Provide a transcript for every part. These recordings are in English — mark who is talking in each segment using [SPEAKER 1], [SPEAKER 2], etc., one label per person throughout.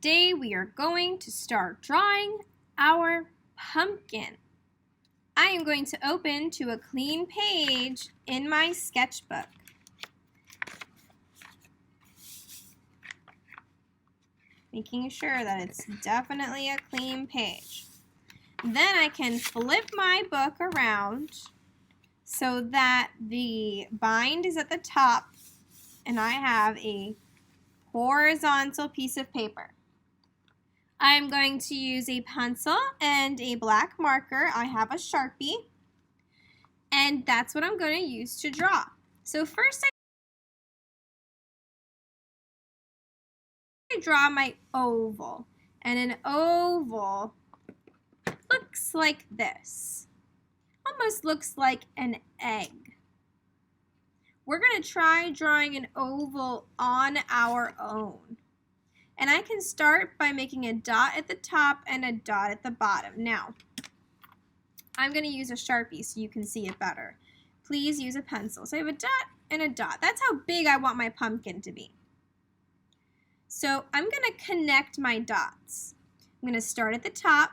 [SPEAKER 1] today we are going to start drawing our pumpkin. I am going to open to a clean page in my sketchbook. Making sure that it's definitely a clean page. Then I can flip my book around so that the bind is at the top and I have a horizontal piece of paper. I am going to use a pencil and a black marker. I have a Sharpie, and that's what I'm going to use to draw. So first I draw my oval, and an oval looks like this. Almost looks like an egg. We're going to try drawing an oval on our own. And I can start by making a dot at the top and a dot at the bottom. Now, I'm going to use a Sharpie so you can see it better. Please use a pencil. So I have a dot and a dot. That's how big I want my pumpkin to be. So I'm going to connect my dots. I'm going to start at the top,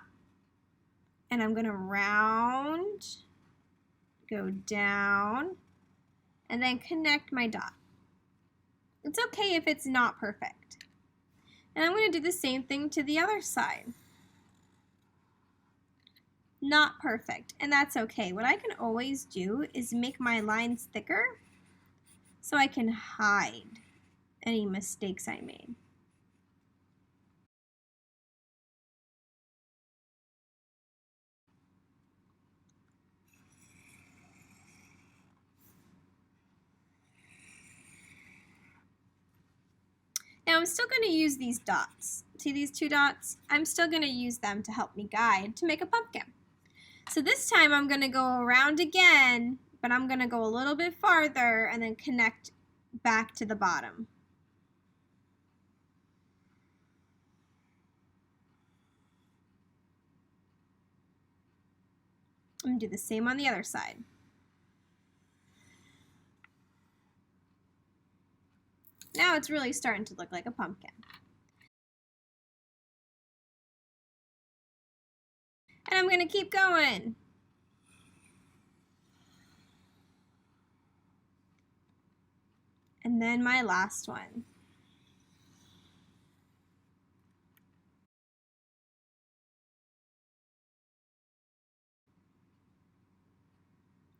[SPEAKER 1] and I'm going to round, go down, and then connect my dot. It's okay if it's not perfect. And I'm going to do the same thing to the other side. Not perfect, and that's okay. What I can always do is make my lines thicker so I can hide any mistakes I made. Now I'm still going to use these dots. See these two dots? I'm still going to use them to help me guide to make a pumpkin. So this time I'm going to go around again, but I'm going to go a little bit farther and then connect back to the bottom. I'm going to do the same on the other side. Now it's really starting to look like a pumpkin. And I'm going to keep going. And then my last one.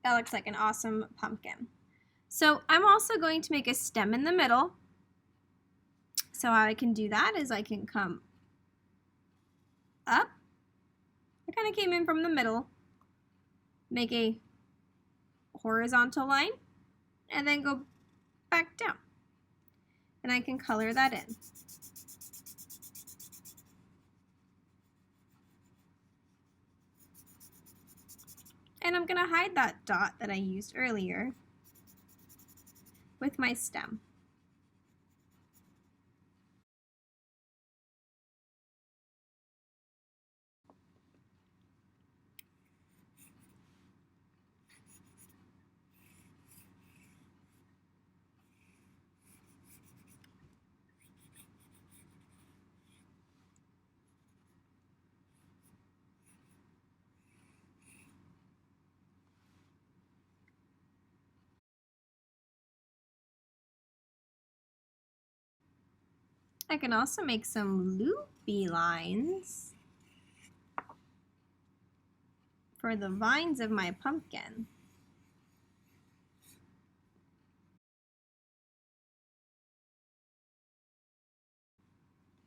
[SPEAKER 1] That looks like an awesome pumpkin. So I'm also going to make a stem in the middle. So how I can do that is I can come up. I kind of came in from the middle, make a horizontal line, and then go back down. And I can color that in. And I'm going to hide that dot that I used earlier with my stem. I can also make some loopy lines for the vines of my pumpkin.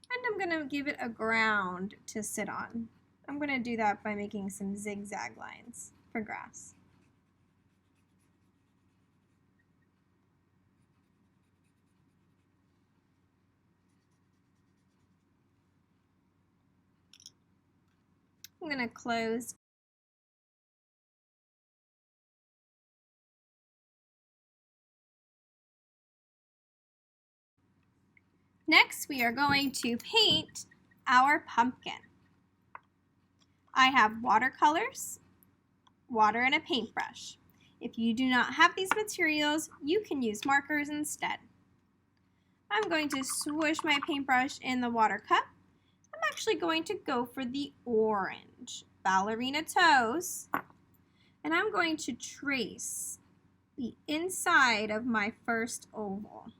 [SPEAKER 1] And I'm going to give it a ground to sit on. I'm going to do that by making some zigzag lines for grass. I'm going to close. Next, we are going to paint our pumpkin. I have watercolors, water, and a paintbrush. If you do not have these materials, you can use markers instead. I'm going to swoosh my paintbrush in the water cup actually going to go for the orange, ballerina toes, and I'm going to trace the inside of my first oval.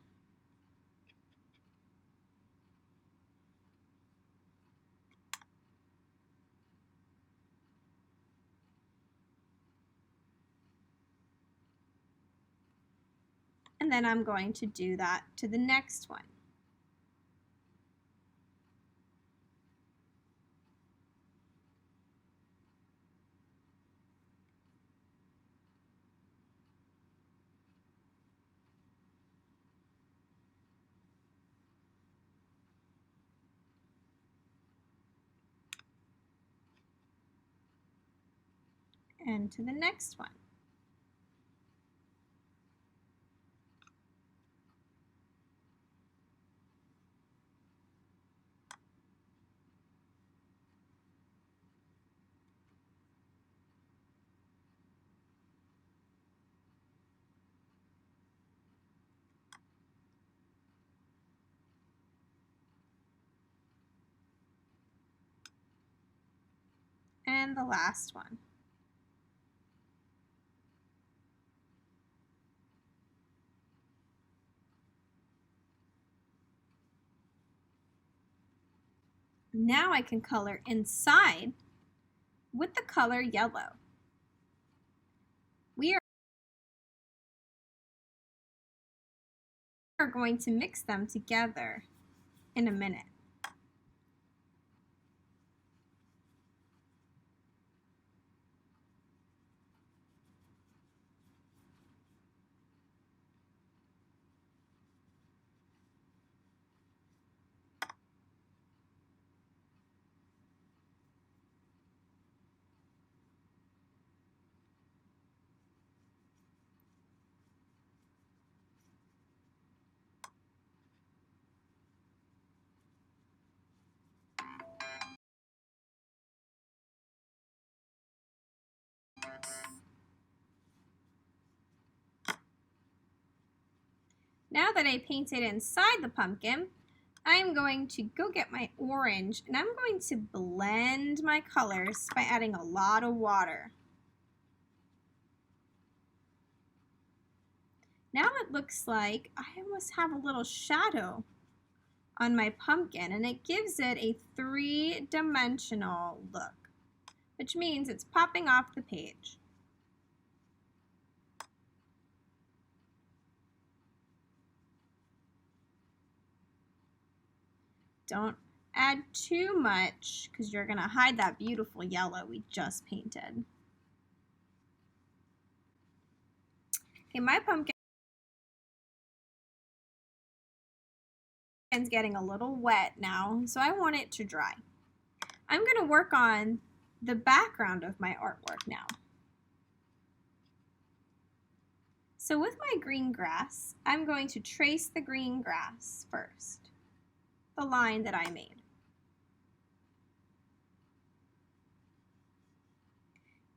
[SPEAKER 1] And then I'm going to do that to the next one. And to the next one. And the last one. Now I can color inside with the color yellow. We are going to mix them together in a minute. Now that I painted inside the pumpkin, I'm going to go get my orange and I'm going to blend my colors by adding a lot of water. Now it looks like I almost have a little shadow on my pumpkin, and it gives it a three-dimensional look, which means it's popping off the page. Don't add too much because you're going to hide that beautiful yellow we just painted. Okay, my pumpkin is getting a little wet now, so I want it to dry. I'm going to work on the background of my artwork now. So with my green grass, I'm going to trace the green grass first, the line that I made.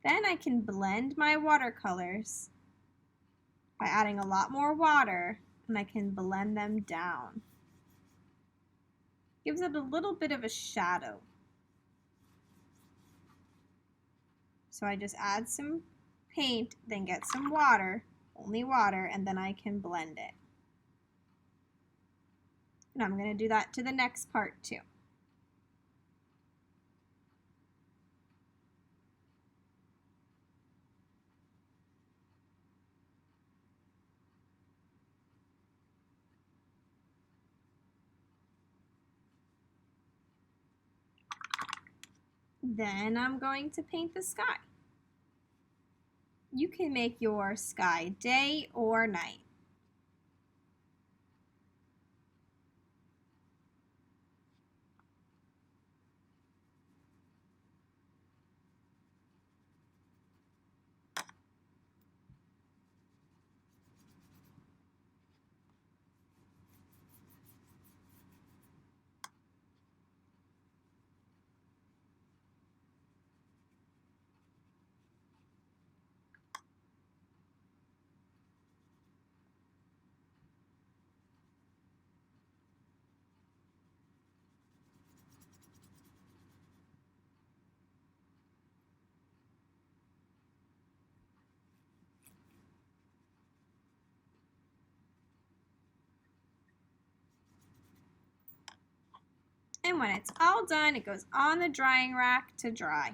[SPEAKER 1] Then I can blend my watercolors by adding a lot more water, and I can blend them down. Gives it a little bit of a shadow. So I just add some paint, then get some water, only water, and then I can blend it. And I'm going to do that to the next part too. Then I'm going to paint the sky. You can make your sky day or night. And when it's all done, it goes on the drying rack to dry.